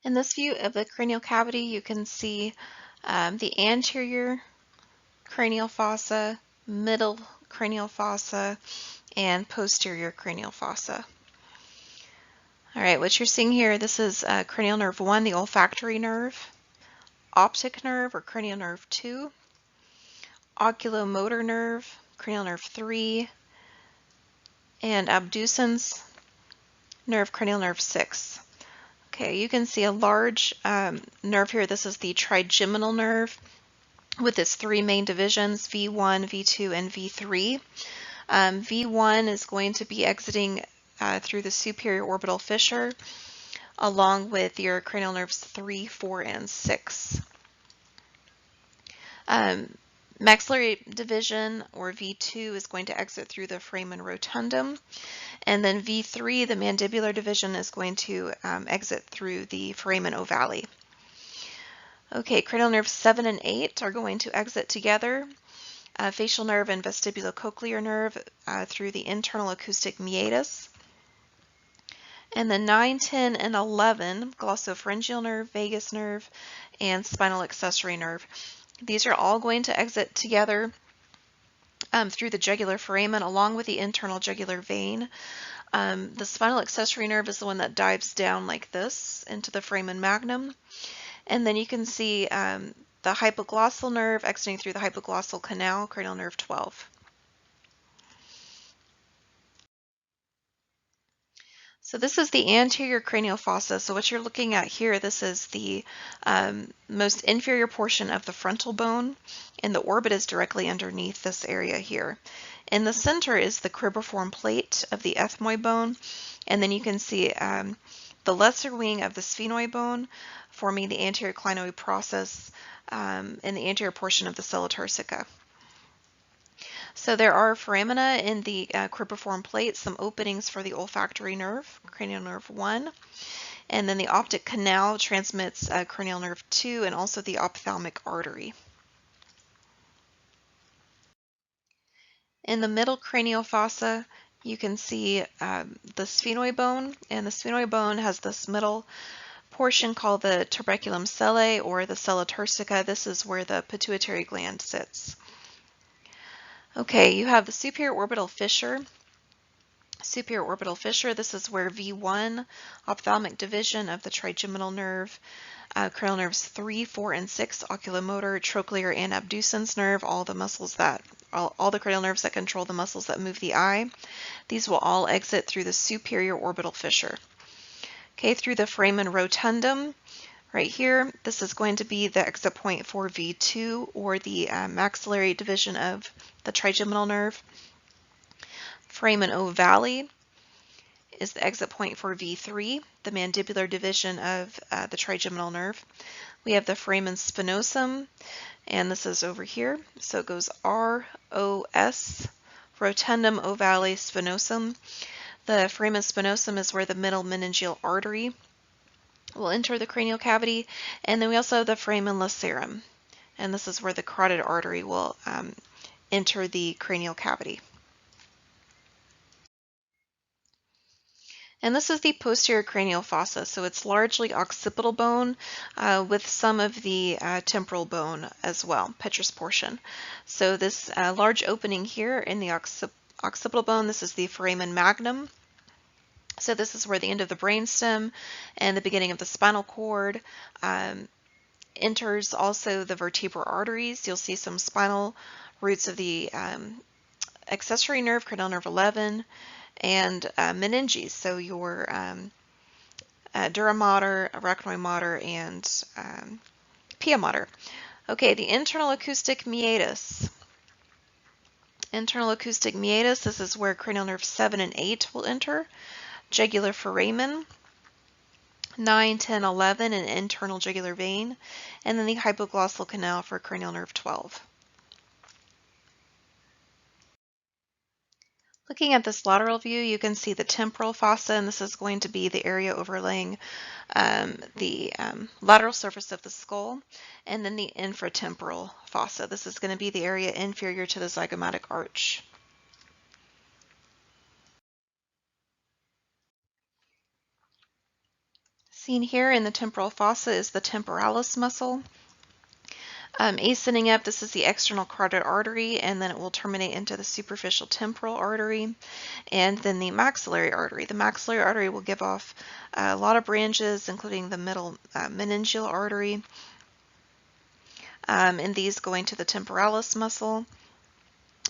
In this view of the cranial cavity, you can see the anterior cranial fossa, middle cranial fossa, and posterior cranial fossa. All right, what you're seeing here, this is cranial nerve 1, the olfactory nerve, optic nerve or cranial nerve 2, oculomotor nerve, cranial nerve 3, and abducens nerve, cranial nerve 6. Okay, you can see a large nerve here. This is the trigeminal nerve with its 3 main divisions, V1, V2, and V3. V1 is going to be exiting through the superior orbital fissure along with your cranial nerves 3, 4, and 6. Maxillary division, or V2, is going to exit through the foramen rotundum, and then V3, the mandibular division, is going to exit through the foramen ovale. Okay, cranial nerves 7 and 8 are going to exit together, facial nerve and vestibulocochlear nerve through the internal acoustic meatus. And then 9, 10, and 11, glossopharyngeal nerve, vagus nerve, and spinal accessory nerve. These are all going to exit together through the jugular foramen along with the internal jugular vein. The spinal accessory nerve is the one that dives down like this into the foramen magnum. And then you can see the hypoglossal nerve exiting through the hypoglossal canal, cranial nerve 12. So this is the anterior cranial fossa. So what you're looking at here, this is the most inferior portion of the frontal bone, and the orbit is directly underneath this area here. In the center is the cribriform plate of the ethmoid bone, and then you can see the lesser wing of the sphenoid bone forming the anterior clinoid process in the anterior portion of the sella turcica. So there are foramina in the cribriform plate, some openings for the olfactory nerve, cranial nerve 1, and then the optic canal transmits cranial nerve 2 and also the ophthalmic artery. In the middle cranial fossa, you can see the sphenoid bone, and the sphenoid bone has this middle portion called the tuberculum sellae or the sella turcica. This is where the pituitary gland sits. Okay, you have the superior orbital fissure. Superior orbital fissure, this is where V1, ophthalmic division of the trigeminal nerve, cranial nerves 3, 4, and 6, oculomotor, trochlear, and abducens nerve, all the cranial nerves that control the muscles that move the eye. These will all exit through the superior orbital fissure. Okay, through the foramen rotundum, right here, this is going to be the exit point for V2, or the maxillary division of the trigeminal nerve. Foramen ovale is the exit point for V3, the mandibular division of the trigeminal nerve. We have the foramen spinosum, and this is over here. So it goes ROS, rotundum ovale spinosum. The foramen spinosum is where the middle meningeal artery will enter the cranial cavity, and then we also have the foramen lacerum, and this is where the carotid artery will enter the cranial cavity. And this is the posterior cranial fossa, so it's largely occipital bone with some of the temporal bone as well, petrous portion. So this large opening here in the occipital bone, this is the foramen magnum. So this is where the end of the brainstem and the beginning of the spinal cord enters. Also the vertebral arteries. You'll see some spinal roots of the accessory nerve, cranial nerve 11, and meninges. So your dura mater, arachnoid mater, and pia mater. Okay, the internal acoustic meatus. Internal acoustic meatus, this is where cranial nerve 7 and 8 will enter. Jugular foramen, 9, 10, 11, and internal jugular vein, and then the hypoglossal canal for cranial nerve 12. Looking at this lateral view, you can see the temporal fossa, and this is going to be the area overlaying the lateral surface of the skull, and then the infratemporal fossa. This is going to be the area inferior to the zygomatic arch. Seen here in the temporal fossa is the temporalis muscle. Ascending up, this is the external carotid artery, and then it will terminate into the superficial temporal artery, and then the maxillary artery. The maxillary artery will give off a lot of branches, including the middle meningeal artery, and these going to the temporalis muscle,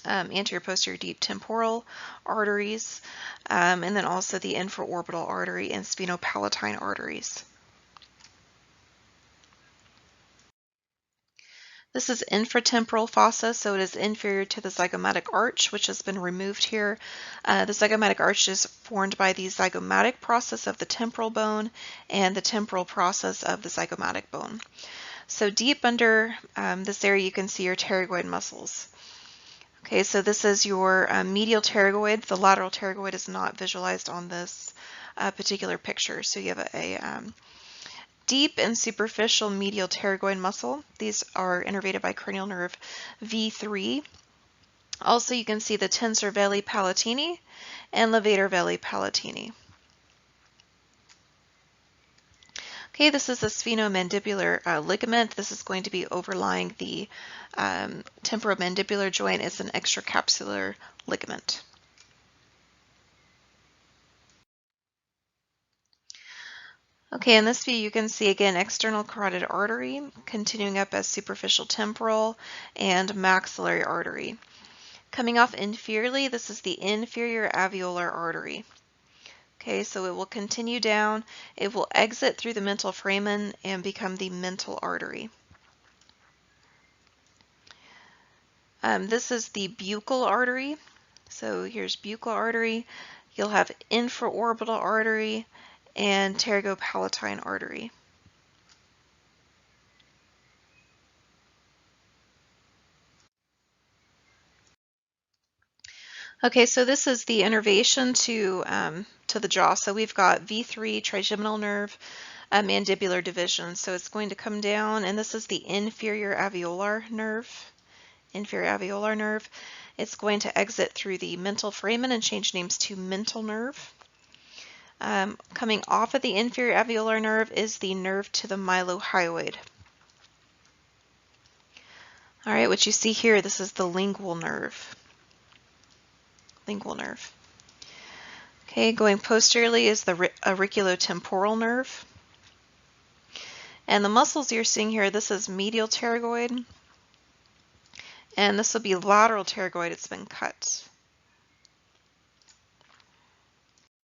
anterior posterior deep temporal arteries, and then also the infraorbital artery and sphenopalatine arteries. This is infratemporal fossa, so it is inferior to the zygomatic arch, which has been removed here. The zygomatic arch is formed by the zygomatic process of the temporal bone and the temporal process of the zygomatic bone. So deep under this area, you can see your pterygoid muscles. Okay, so this is your medial pterygoid. The lateral pterygoid is not visualized on this particular picture. So you have a deep and superficial medial pterygoid muscle. These are innervated by cranial nerve V3. Also, you can see the tensor veli palatini and levator veli palatini. Okay, this is the sphenomandibular ligament. This is going to be overlying the temporomandibular joint. It's an extracapsular ligament. Okay, in this view you can see again external carotid artery continuing up as superficial temporal and maxillary artery. Coming off inferiorly, this is the inferior alveolar artery. Okay, so it will continue down, it will exit through the mental foramen and become the mental artery. This is the buccal artery. So here's buccal artery. You'll have infraorbital artery and pterygopalatine artery. Okay, so this is the innervation to the jaw. So we've got V3 trigeminal nerve, mandibular division. So it's going to come down, and this is the inferior alveolar nerve. Inferior alveolar nerve. It's going to exit through the mental foramen and change names to mental nerve. Coming off of the inferior alveolar nerve is the nerve to the mylohyoid. All right, what you see here, this is the lingual nerve. Lingual nerve. Okay, going posteriorly is the auriculotemporal nerve. And the muscles you're seeing here, this is medial pterygoid, and this will be lateral pterygoid. It's been cut.